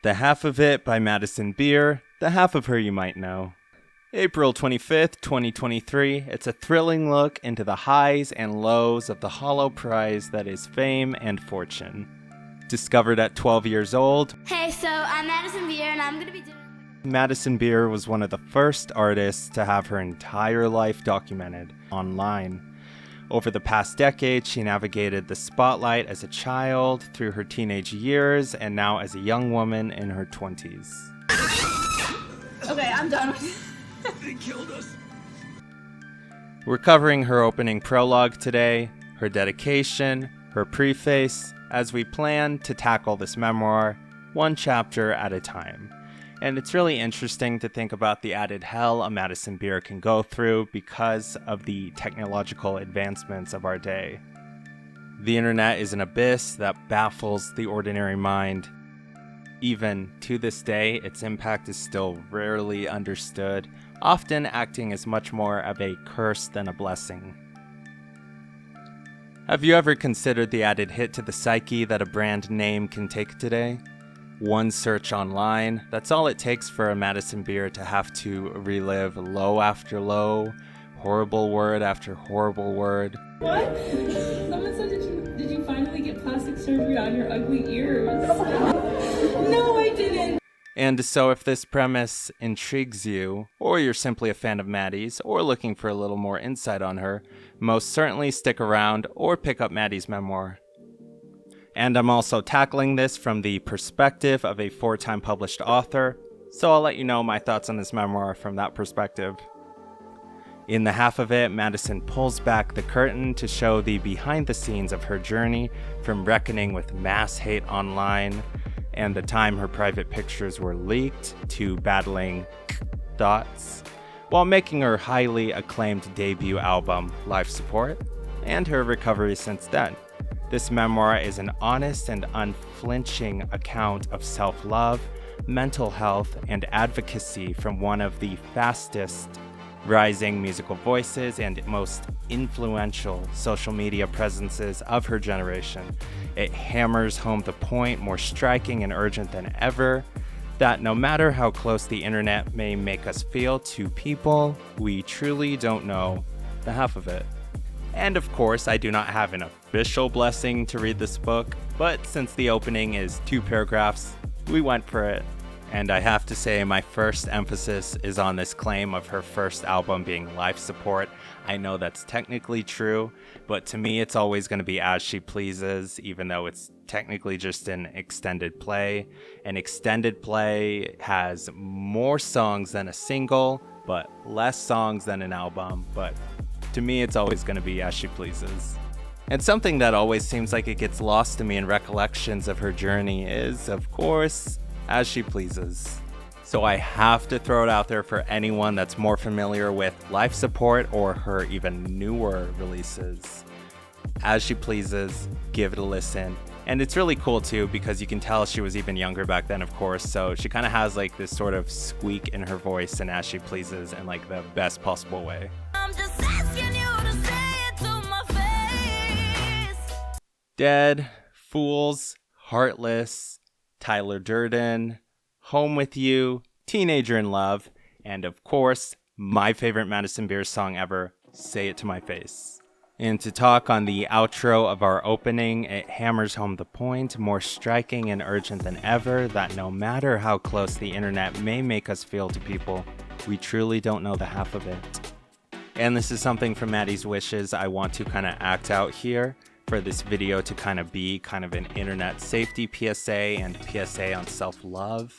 The Half of It by Madison Beer, the half of her you might know. April 25th, 2023, it's a thrilling look into the highs and lows of the hollow prize that is fame and fortune. Discovered at 12 years old, Hey, so I'm Madison Beer and I'm going to be doing... Madison Beer was one of the first artists to have her entire life documented online. Over the past decade, she navigated the spotlight as a child, through her teenage years, and now as a young woman in her 20s. Okay, I'm done with it. They killed us. We're covering her opening prologue today, her dedication, her preface, as we plan to tackle this memoir one chapter at a time. And it's really interesting to think about the added hell a Madison Beer can go through because of the technological advancements of our day. The internet is an abyss that baffles the ordinary mind. Even to this day, its impact is still rarely understood, often acting as much more of a curse than a blessing. Have you ever considered the added hit to the psyche that a brand name can take today? One search online, that's all it takes for a Madison Beer to have to relive low after low, horrible word after horrible word. What? Someone said, did you finally get plastic surgery on your ugly ears? No, I didn't. And so if this premise intrigues you, or you're simply a fan of Madi's, or looking for a little more insight on her, most certainly stick around or pick up Madi's memoir. And I'm also tackling this from the perspective of a 4-time published author, so I'll let you know my thoughts on this memoir from that perspective. In the half of it, Madison pulls back the curtain to show the behind the scenes of her journey from reckoning with mass hate online and the time her private pictures were leaked to battling thoughts, while making her highly acclaimed debut album, Life Support, and her recovery since then. This memoir is an honest and unflinching account of self-love, mental health, and advocacy from one of the fastest rising musical voices and most influential social media presences of her generation. It hammers home the point, more striking and urgent than ever, that no matter how close the internet may make us feel to people, we truly don't know the half of it. And of course, I do not have an official blessing to read this book, but since the opening is 2 paragraphs, we went for it. And I have to say my first emphasis is on this claim of her first album being Life Support. I know that's technically true, but to me it's always going to be As She Pleases, even though it's technically just an extended play. An extended play has more songs than a single, but less songs than an album, but to me, it's always going to be As She Pleases. And something that always seems like it gets lost to me in recollections of her journey is, of course, As She Pleases. So I have to throw it out there for anyone that's more familiar with Life Support or her even newer releases. As She Pleases, give it a listen. And it's really cool too because you can tell she was even younger back then, of course, so she kind of has like this sort of squeak in her voice in As She Pleases in like the best possible way. I'm just asking you to say it to my face. Dead, Fools, Heartless, Tyler Durden, Home With You, Teenager in Love, and of course, my favorite Madison Beer song ever, Say It to My Face. And to talk on the outro of our opening, it hammers home the point, more striking and urgent than ever, that no matter how close the internet may make us feel to people, we truly don't know the half of it. And this is something from Madi's wishes I want to kind of act out here for this video to kind of be kind of an internet safety PSA and PSA on self-love.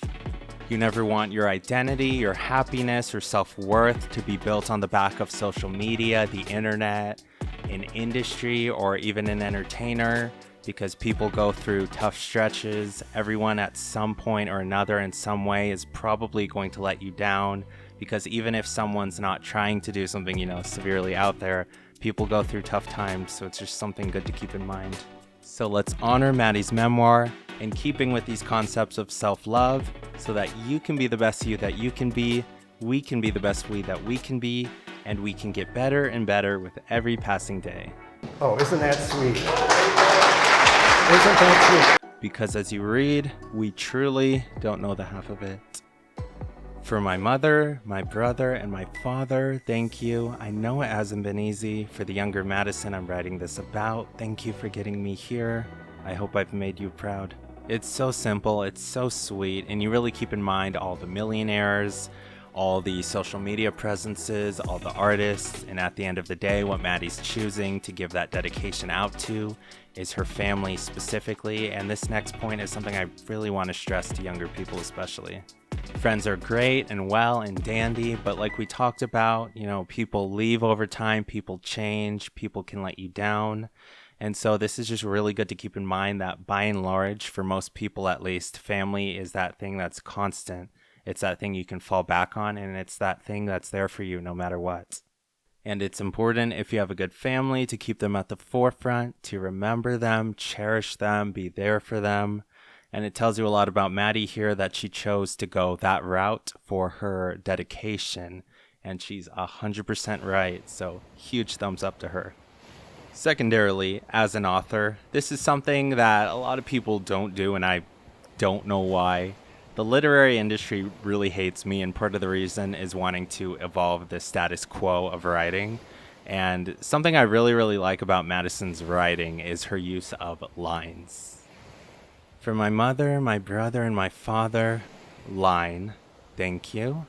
You never want your identity, your happiness, or self-worth to be built on the back of social media, the internet, an industry, or even an entertainer, because people go through tough stretches. Everyone at some point or another in some way is probably going to let you down, because even if someone's not trying to do something, severely out there, people go through tough times, so it's just something good to keep in mind. So let's honor Madi's memoir in keeping with these concepts of self-love so that you can be the best you that you can be, we can be the best we that we can be, and we can get better and better with every passing day. Oh, isn't that sweet? Isn't that sweet? because as you read, we truly don't know the half of it. For my mother, my brother, and my father, thank you. I know it hasn't been easy. For the younger Madison I'm writing this about, thank you for getting me here. I hope I've made you proud. It's so simple, it's so sweet, and you really keep in mind all the millionaires, all the social media presences, all the artists, and at the end of the day, what Madi's choosing to give that dedication out to is her family specifically, and this next point is something I really want to stress to younger people especially. Friends are great and well and dandy, but like we talked about, people leave over time, people change, people can let you down. And so this is just really good to keep in mind that by and large, for most people at least, family is that thing that's constant. It's that thing you can fall back on, and it's that thing that's there for you no matter what. And it's important if you have a good family to keep them at the forefront, to remember them, cherish them, be there for them. And it tells you a lot about Madi here that she chose to go that route for her dedication. And she's 100% right, so huge thumbs up to her. Secondarily, as an author, this is something that a lot of people don't do, and I don't know why. The literary industry really hates me, and part of the reason is wanting to evolve the status quo of writing. And something I really, really like about Madison's writing is her use of lines. For my mother, my brother, and my father, line, thank you.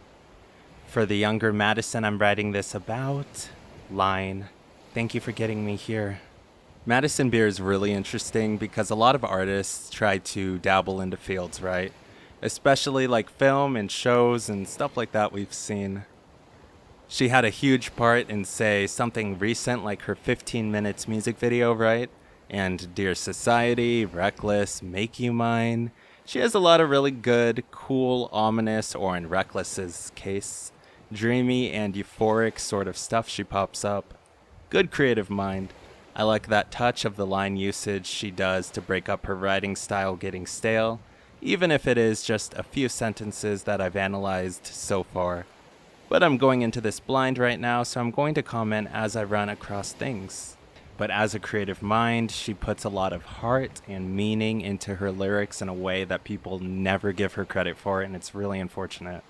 For the younger Madison I'm writing this about, line, thank you for getting me here. Madison Beer is really interesting because a lot of artists try to dabble into fields, right? Especially like film and shows and stuff like that we've seen. She had a huge part in, say, something recent like her 15 minutes music video, right? And Dear Society, Reckless, Make You Mine. She has a lot of really good, cool, ominous, or in Reckless's case, dreamy and euphoric sort of stuff she pops up. Good creative mind. I like that touch of the line usage she does to break up her writing style getting stale, even if it is just a few sentences that I've analyzed so far. But I'm going into this blind right now, so I'm going to comment as I run across things. But as a creative mind, she puts a lot of heart and meaning into her lyrics in a way that people never give her credit for, and it's really unfortunate.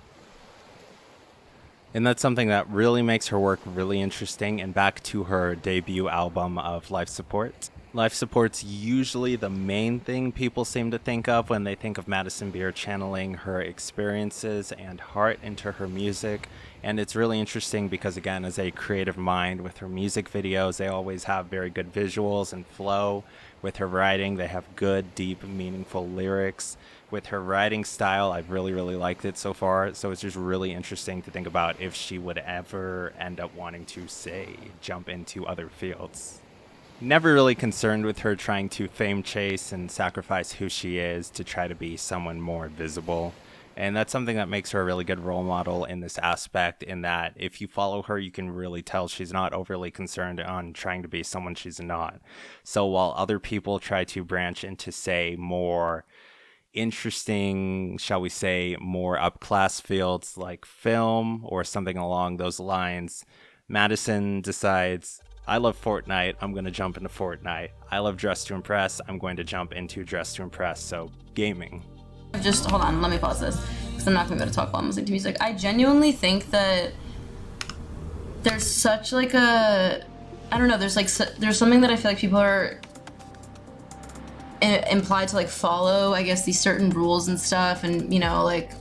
And that's something that really makes her work really interesting. And back to her debut album of Life Support. Life Support's usually the main thing people seem to think of when they think of Madison Beer channeling her experiences and heart into her music. And it's really interesting because, again, as a creative mind with her music videos, they always have very good visuals and flow. With her writing, they have good, deep, meaningful lyrics. With her writing style, I've really, really liked it so far. So it's just really interesting to think about if she would ever end up wanting to, say, jump into other fields. Never really concerned with her trying to fame chase and sacrifice who she is to try to be someone more visible. And that's something that makes her a really good role model in this aspect, in that if you follow her, you can really tell she's not overly concerned on trying to be someone she's not. So while other people try to branch into, say, more interesting, shall we say, more up-class fields like film or something along those lines, Madison decides, I love Fortnite, I'm going to jump into Fortnite. I love Dress to Impress, I'm going to jump into Dress to Impress. So, gaming. Just hold on, let me pause this, because I'm not going to be able to talk while I'm listening to music. I genuinely think that there's such like a, I don't know, there's something that I feel like people are implied to like follow, I guess, these certain rules and stuff. And, you know, like,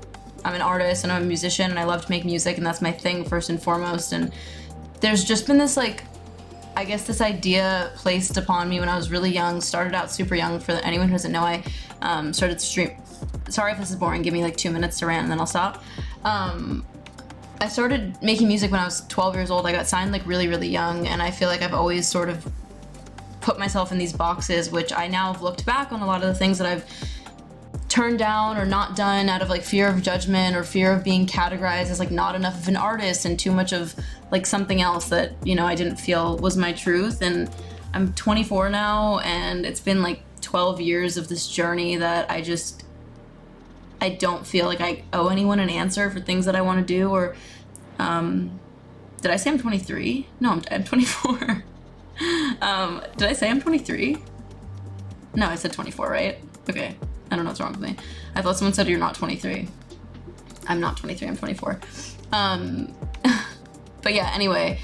I'm an artist and I'm a musician and I love to make music and that's my thing first and foremost. And there's just been this like, I guess this idea placed upon me when I was really young, started out super young. For anyone who doesn't know, I started to stream. Sorry if this is boring, give me like 2 minutes to rant and then I'll stop. I started making music when I was 12 years old. I got signed like really, really young, and I feel like I've always sort of put myself in these boxes, which I now have looked back on a lot of the things that I've turned down or not done out of like fear of judgment or fear of being categorized as like not enough of an artist and too much of like something else that, you know, I didn't feel was my truth. And I'm 24 now, and it's been like 12 years of this journey that I don't feel like I owe anyone an answer for things that I want to do. Or did I say I'm 23? No, I'm 24. Did I say I'm 23? No, I said 24, right? Okay, I don't know what's wrong with me. I thought someone said you're not 23. I'm not 23, I'm 24. But yeah, anyway.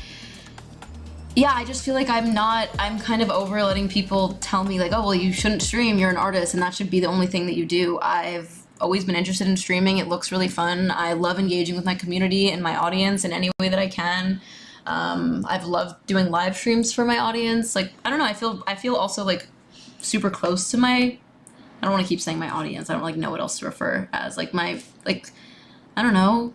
Yeah, I just feel like I'm kind of over letting people tell me like, oh, well, you shouldn't stream, you're an artist, and that should be the only thing that you do. I've always been interested in streaming. It looks really fun. I love engaging with my community and my audience in any way that I can. I've loved doing live streams for my audience. Like, I don't know, I feel also like super close to my, I don't want to keep saying my audience. I don't like know what else to refer as. Like my, like, I don't know,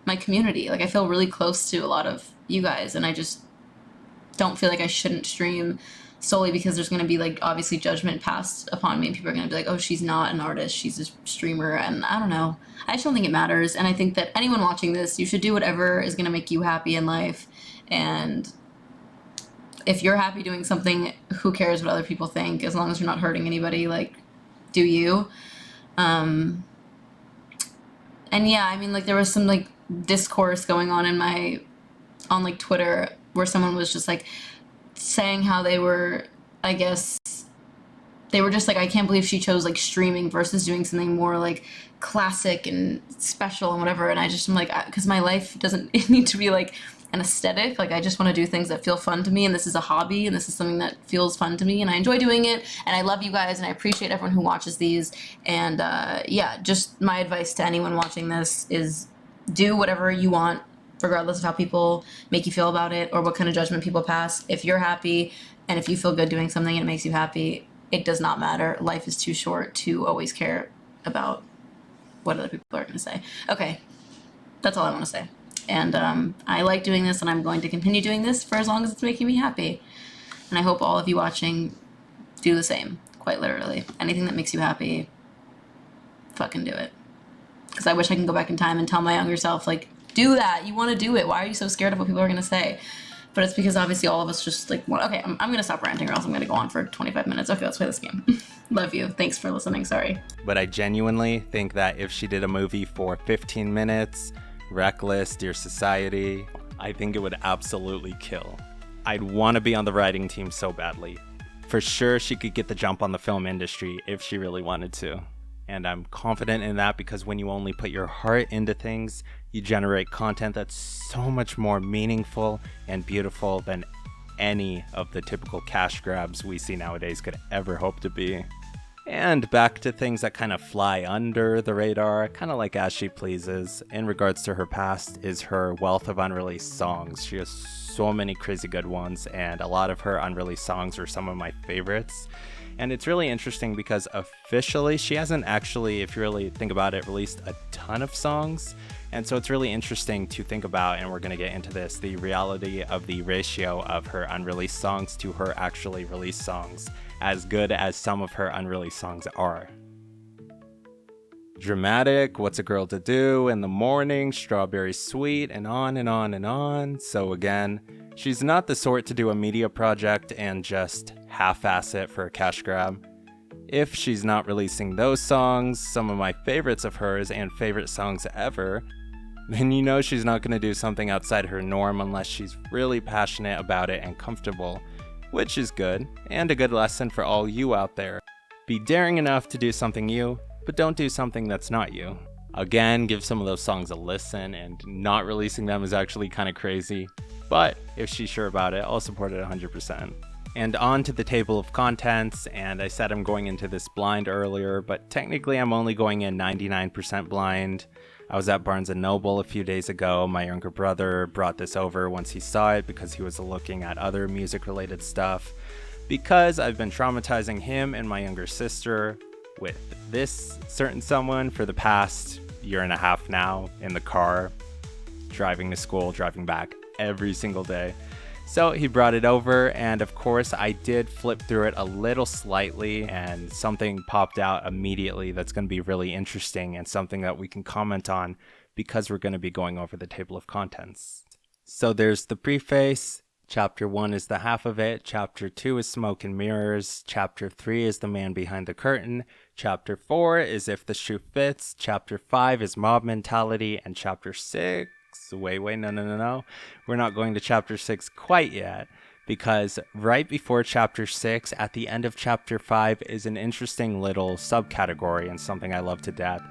my community. Like, I feel really close to a lot of you guys, and I just don't feel like I shouldn't stream solely because there's going to be like obviously judgment passed upon me, and people are going to be like, oh, she's not an artist, she's a streamer. And I don't know, I just don't think it matters. And I think that anyone watching this, you should do whatever is going to make you happy in life. And if you're happy doing something, who cares what other people think, as long as you're not hurting anybody. Like, do you. And yeah, I mean, like, there was some like discourse going on on like Twitter, where someone was just like saying how they were, I guess, they were just like, I can't believe she chose like streaming versus doing something more like classic and special and whatever. And I just am like, because my life doesn't need to be like an aesthetic. Like, I just want to do things that feel fun to me, and this is a hobby, and this is something that feels fun to me, and I enjoy doing it, and I love you guys, and I appreciate everyone who watches these. And yeah, just my advice to anyone watching this is do whatever you want, regardless of how people make you feel about it or what kind of judgment people pass. If you're happy and if you feel good doing something and it makes you happy, it does not matter. Life is too short to always care about what other people are going to say. Okay, that's all I want to say. And I like doing this, and I'm going to continue doing this for as long as it's making me happy. And I hope all of you watching do the same, quite literally. Anything that makes you happy, fucking do it. Because I wish I can go back in time and tell my younger self, like, do that. You want to do it. Why are you so scared of what people are going to say? But it's because obviously all of us just like want, okay, I'm going to stop ranting, or else I'm going to go on for 25 minutes. Okay, let's play this game. Love you. Thanks for listening. Sorry. But I genuinely think that if she did a movie for 15 minutes, Reckless, Dear Society, I think it would absolutely kill. I'd want to be on the writing team so badly. For sure, she could get the jump on the film industry if she really wanted to. And I'm confident in that, because when you only put your heart into things, you generate content that's so much more meaningful and beautiful than any of the typical cash grabs we see nowadays could ever hope to be. And back to things that kind of fly under the radar, kind of like As She Pleases, in regards to her past, is her wealth of unreleased songs. She has so many crazy good ones, and a lot of her unreleased songs are some of my favorites. And it's really interesting because officially she hasn't actually, if you really think about it, released a ton of songs. And so it's really interesting to think about, and we're going to get into this, the reality of the ratio of her unreleased songs to her actually released songs, as good as some of her unreleased songs are. Dramatic, What's a Girl to Do, In the Morning, Strawberry Sweet, and on and on and on. So again, she's not the sort to do a media project and just half-ass it for a cash grab. If she's not releasing those songs, some of my favorites of hers and favorite songs ever, then you know she's not going to do something outside her norm unless she's really passionate about it and comfortable, which is good, and a good lesson for all you out there. Be daring enough to do something you, but don't do something that's not you. Again, give some of those songs a listen, and not releasing them is actually kind of crazy, but if she's sure about it, I'll support it 100%. And on to the table of contents, and I said I'm going into this blind earlier, but technically I'm only going in 99% blind. I was at Barnes & Noble a few days ago. My younger brother brought this over once he saw it because he was looking at other music-related stuff. Because I've been traumatizing him and my younger sister with this certain someone for the past year and a half now, in the car, driving to school, driving back every single day. So he brought it over, and of course I did flip through it a little slightly, and something popped out immediately that's going to be really interesting and something that we can comment on because we're going to be going over the table of contents. So there's the preface. Chapter 1 is the half of it. Chapter 2 is Smoke and Mirrors. Chapter 3 is The Man Behind the Curtain. Chapter 4 is If the Shoe Fits. Chapter 5 is Mob Mentality. And Chapter 6... Wait, no. We're not going to Chapter 6 quite yet, because right before chapter 6, at the end of chapter 5, is an interesting little subcategory and something I love to death.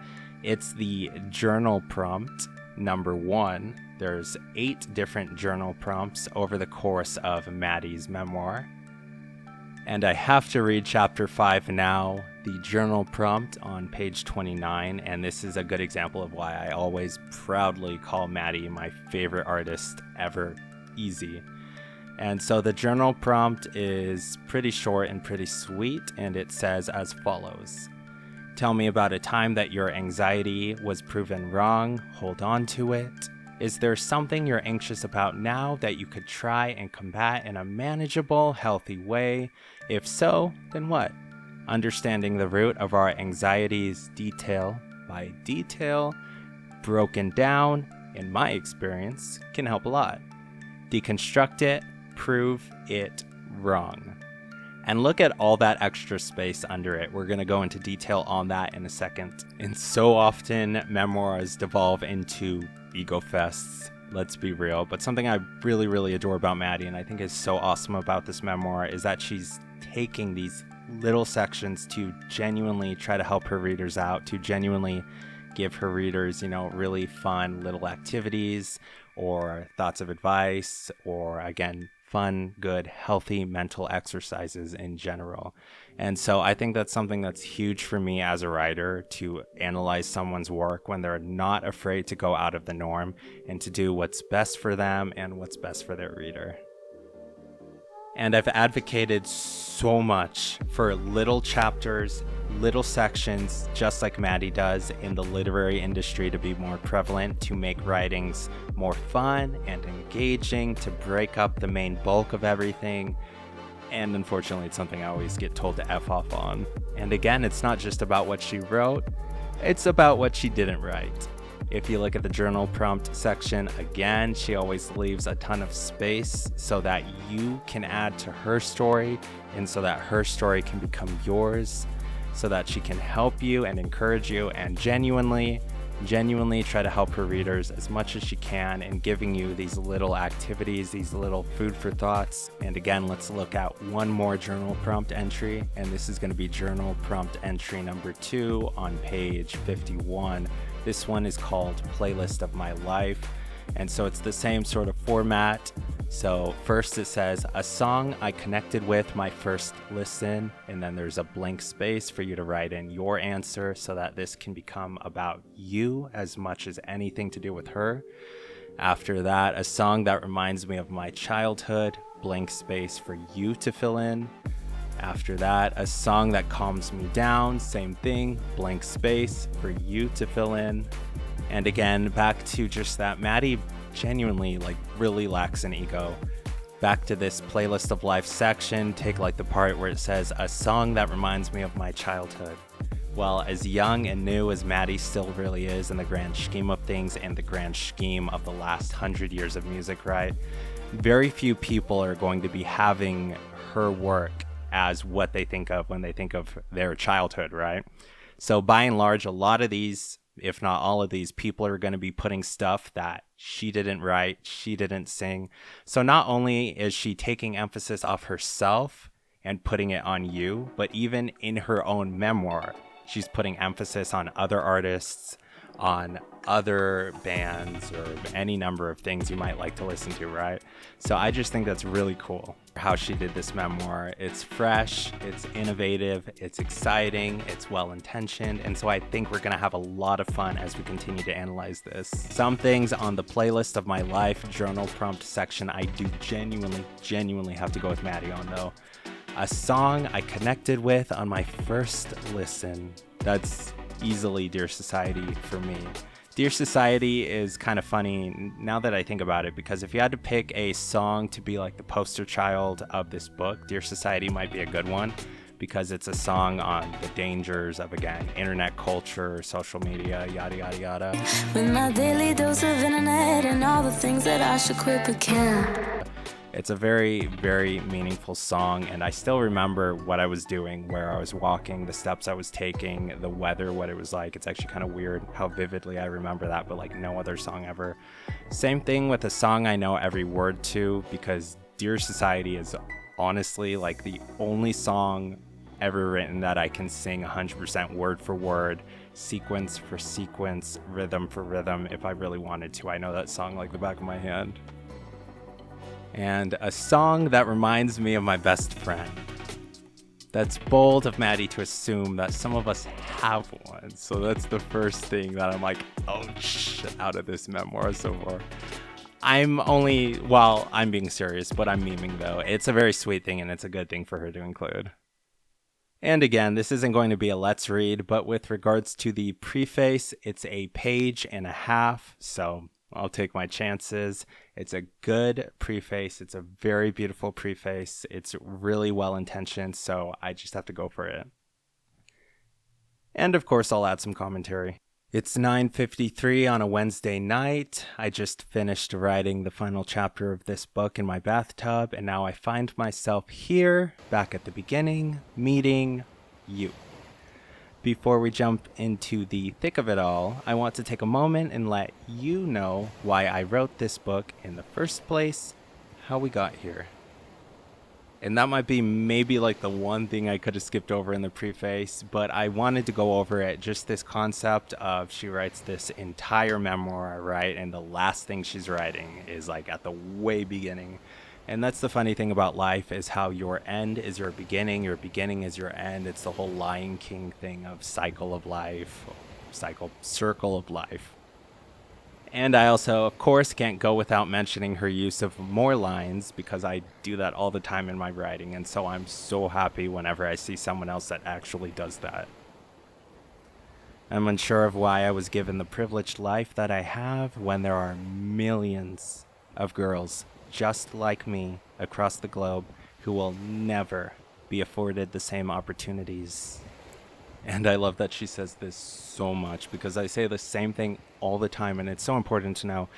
It's the journal prompt number 1. There's 8 different journal prompts over the course of Madi's memoir. And I have to read chapter 5 now, the journal prompt on page 29, and this is a good example of why I always proudly call Madi my favorite artist ever. Easy. And so the journal prompt is pretty short and pretty sweet, and it says as follows. Tell me about a time that your anxiety was proven wrong. Hold on to it. Is there something you're anxious about now that you could try and combat in a manageable, healthy way? If so, then what? Understanding the root of our anxieties detail by detail, broken down, in my experience, can help a lot. Deconstruct it, prove it wrong. And look at all that extra space under it. We're going to go into detail on that in a second. And so often, memoirs devolve into ego fests, let's be real. But something I really, really adore about Madi, and I think is so awesome about this memoir, is that she's taking these little sections to genuinely try to help her readers out, to genuinely give her readers, really fun little activities or thoughts of advice, or again, fun, good, healthy mental exercises in general. And so I think that's something that's huge for me as a writer, to analyze someone's work when they're not afraid to go out of the norm and to do what's best for them and what's best for their reader. And I've advocated so much for little chapters, little sections, just like Madi does in the literary industry, to be more prevalent, to make writings more fun and engaging, to break up the main bulk of everything. And unfortunately, it's something I always get told to F off on. And again, it's not just about what she wrote, it's about what she didn't write. If you look at the journal prompt section, again, she always leaves a ton of space so that you can add to her story, and so that her story can become yours, so that she can help you and encourage you and genuinely try to help her readers as much as she can in giving you these little activities, these little food for thoughts. And again, let's look at one more journal prompt entry, and this is going to be journal prompt entry number 2 on page 51. This one is called Playlist of My Life, and so it's the same sort of format. So first it says, a song I connected with my first listen, and then there's a blank space for you to write in your answer so that this can become about you as much as anything to do with her. After that, a song that reminds me of my childhood, blank space for you to fill in. After that, a song that calms me down, same thing, blank space for you to fill in. And again, back to just that, Madi genuinely really lacks an ego. Back to this playlist of life section, take the part where it says, a song that reminds me of my childhood. Well, as young and new as Madi still really is in the grand scheme of things and the grand scheme of the last 100 years of music, right? Very few people are going to be having her work as what they think of when they think of their childhood, right? So by and large, a lot of these, if not all of these, people are going to be putting stuff that she didn't write, she didn't sing. So not only is she taking emphasis off herself and putting it on you, but even in her own memoir, she's putting emphasis on other artists, on other bands, or any number of things you might like to listen to, right? So I just think that's really cool how she did this memoir. It's fresh, it's innovative, it's exciting, it's well-intentioned, and so I think we're gonna have a lot of fun as we continue to analyze this. Some things on the playlist of my life journal prompt section I do genuinely have to go with Madi on, though. A song I connected with on my first listen. That's easily Dear Society for me. Dear Society is kind of funny now that I think about it, because if you had to pick a song to be the poster child of this book, Dear Society might be a good one, because it's a song on the dangers of, again, internet culture, social media, yada yada yada. With my daily dose of internet and all the things that I should quit but can't. It's a very, very meaningful song, and I still remember what I was doing, where I was walking, the steps I was taking, the weather, what it was like. It's actually kind of weird how vividly I remember that, but no other song ever. Same thing with a song I know every word to, because Dear Society is honestly like the only song ever written that I can sing 100% word for word, sequence for sequence, rhythm for rhythm if I really wanted to. I know that song like the back of my hand. And a song that reminds me of my best friend. That's bold of Madi to assume that some of us have one. So that's the first thing that I'm like, oh, out of this memoir so far. I'm being serious, but I'm memeing though. It's a very sweet thing and it's a good thing for her to include. And again, this isn't going to be a let's read, but with regards to the preface, it's a page and a half, so I'll take my chances. It's a good preface. It's a very beautiful preface. It's really well intentioned, so I just have to go for it. And of course, I'll add some commentary. It's 9:53 on a Wednesday night. I just finished writing the final chapter of this book in my bathtub, and now I find myself here, back at the beginning, meeting you. Before we jump into the thick of it all, I want to take a moment and let you know why I wrote this book in the first place, how we got here. And that might be maybe like the one thing I could have skipped over in the preface, but I wanted to go over it, just this concept of she writes this entire memoir, right? And the last thing she's writing is like at the way beginning. And that's the funny thing about life, is how your end is your beginning is your end. It's the whole Lion King thing of circle of life. And I also, of course, can't go without mentioning her use of more lines, because I do that all the time in my writing, and so I'm so happy whenever I see someone else that actually does that. I'm unsure of why I was given the privileged life that I have when there are millions of girls just like me across the globe who will never be afforded the same opportunities. And I love that she says this so much, because I say the same thing all the time, and it's so important to know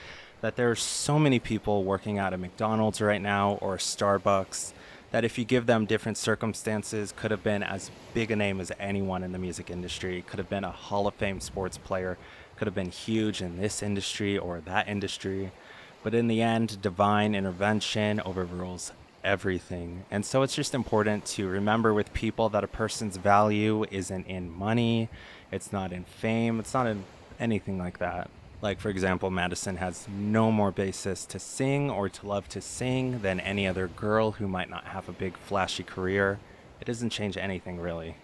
that there are so many people working at a McDonald's right now or a Starbucks that if you give them different circumstances, could have been as big a name as anyone in the music industry, could have been a Hall of Fame sports player, could have been huge in this industry or that industry. But in the end, divine intervention overrules everything. And so it's just important to remember with people that a person's value isn't in money, it's not in fame, it's not in anything like that. Like, for example, Madison has no more basis to sing or to love to sing than any other girl who might not have a big flashy career. It doesn't change anything, really.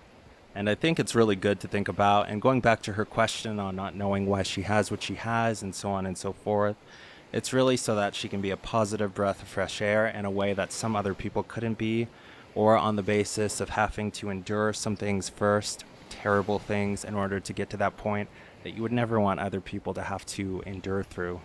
And I think it's really good to think about, and going back to her question on not knowing why she has what she has and so on and so forth, it's really so that she can be a positive breath of fresh air in a way that some other people couldn't be, or on the basis of having to endure some things first, terrible things, in order to get to that point that you would never want other people to have to endure through.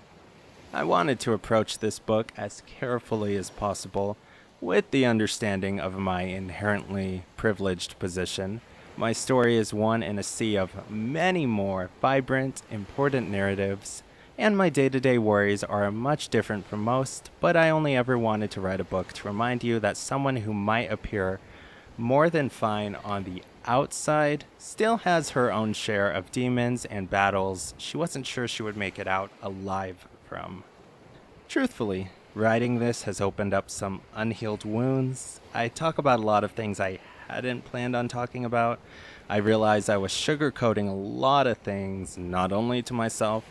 I wanted to approach this book as carefully as possible, with the understanding of my inherently privileged position. My story is one in a sea of many more vibrant, important narratives, and my day-to-day worries are much different from most, but I only ever wanted to write a book to remind you that someone who might appear more than fine on the outside still has her own share of demons and battles she wasn't sure she would make it out alive from. Truthfully, writing this has opened up some unhealed wounds. I talk about a lot of things I hadn't planned on talking about. I realized I was sugarcoating a lot of things, not only to myself,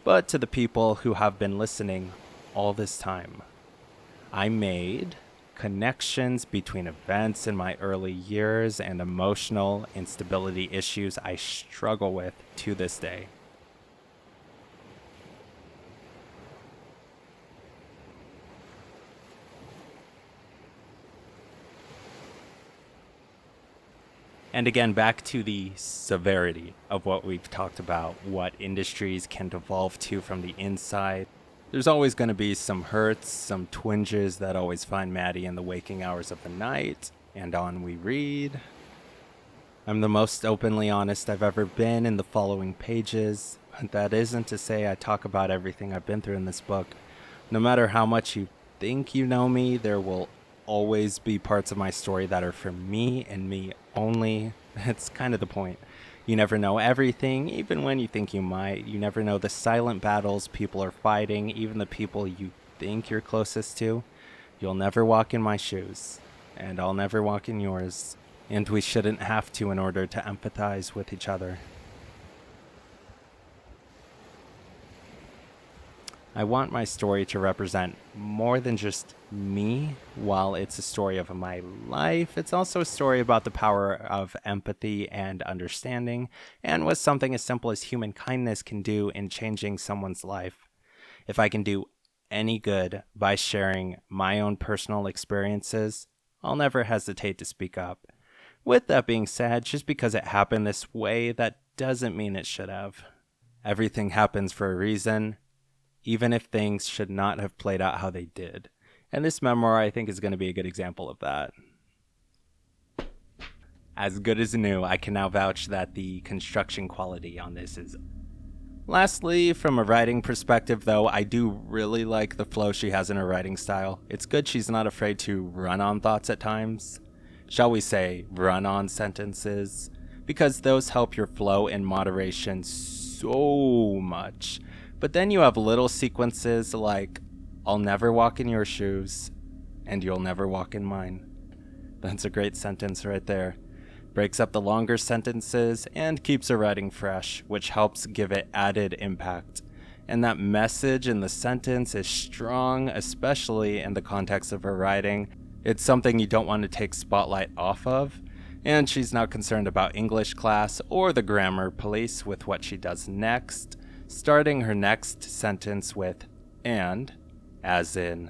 but to the people who have been listening all this time. I made connections between events in my early years and emotional instability issues I struggle with to this day. And again, back to the severity of what we've talked about, what industries can devolve to from the inside. There's always going to be some hurts, some twinges that always find Madi in the waking hours of the night, and on we read. I'm the most openly honest I've ever been in the following pages. That isn't to say I talk about everything I've been through in this book. No matter how much you think you know me, there will always be parts of my story that are for me and me only. That's kind of the point. You never know everything, even when you think you might. You never know the silent battles people are fighting, even the people you think you're closest to. You'll never walk in my shoes, and I'll never walk in yours, and we shouldn't have to in order to empathize with each other. I want my story to represent more than just me. While it's a story of my life, it's also a story about the power of empathy and understanding, and what something as simple as human kindness can do in changing someone's life. If I can do any good by sharing my own personal experiences, I'll never hesitate to speak up. With that being said, just because it happened this way, that doesn't mean it should have. Everything happens for a reason, even if things should not have played out how they did. And this memoir, I think, is going to be a good example of that. As good as new, I can now vouch that the construction quality on this is... Lastly, from a writing perspective, though, I do really like the flow she has in her writing style. It's good she's not afraid to run on thoughts at times. Shall we say, run on sentences? Because those help your flow in moderation so much. But then you have little sequences like, I'll never walk in your shoes, and you'll never walk in mine. That's a great sentence right there. Breaks up the longer sentences and keeps the writing fresh, which helps give it added impact. And that message in the sentence is strong, especially in the context of her writing. It's something you don't want to take spotlight off of. And she's not concerned about English class or the grammar police with what she does next, starting her next sentence with and, as in,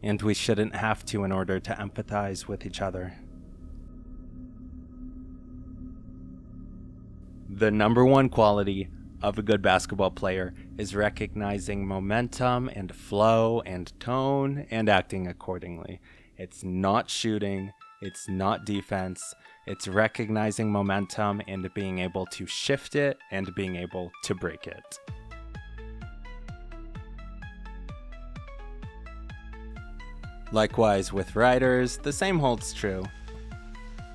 and we shouldn't have to in order to empathize with each other. The number one quality of a good basketball player is recognizing momentum and flow and tone and acting accordingly. It's not shooting, it's not defense, it's recognizing momentum and being able to shift it and being able to break it. Likewise with writers, the same holds true.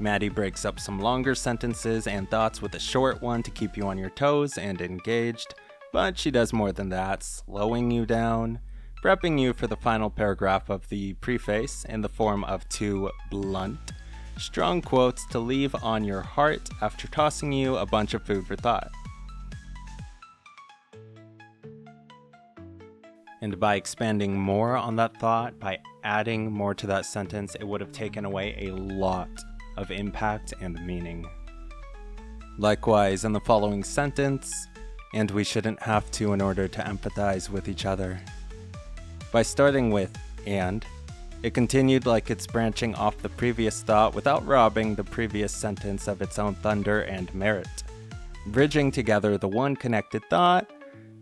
Madi breaks up some longer sentences and thoughts with a short one to keep you on your toes and engaged, but she does more than that, slowing you down, prepping you for the final paragraph of the preface in the form of two blunt, strong quotes to leave on your heart after tossing you a bunch of food for thought. And by expanding more on that thought, by adding more to that sentence, it would have taken away a lot of impact and meaning. Likewise, in the following sentence, and we shouldn't have to in order to empathize with each other. By starting with and, it continued like it's branching off the previous thought without robbing the previous sentence of its own thunder and merit, bridging together the one connected thought,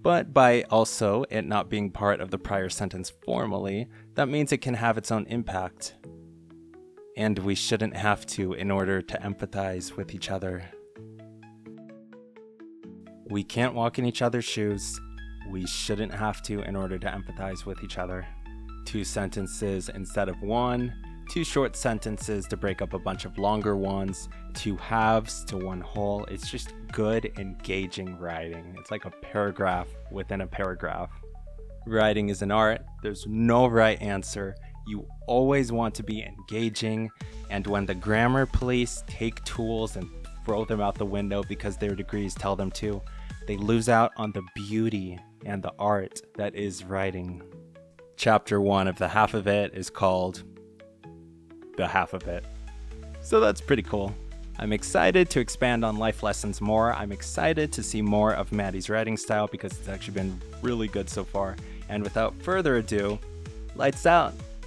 but by also it not being part of the prior sentence formally, that means it can have its own impact. And we shouldn't have to in order to empathize with each other. We can't walk in each other's shoes. We shouldn't have to in order to empathize with each other. Two sentences instead of one. Two short sentences to break up a bunch of longer ones. Two halves to one whole. It's just good, engaging writing. It's like a paragraph within a paragraph. Writing is an art. There's no right answer. You always want to be engaging, and when the grammar police take tools and throw them out the window because their degrees tell them to, they lose out on the beauty and the art that is writing. Chapter 1 of the half of it is called The Half of It. So that's pretty cool. I'm excited to expand on life lessons more. I'm excited to see more of Madi's writing style because it's actually been really good so far. And without further ado, lights out.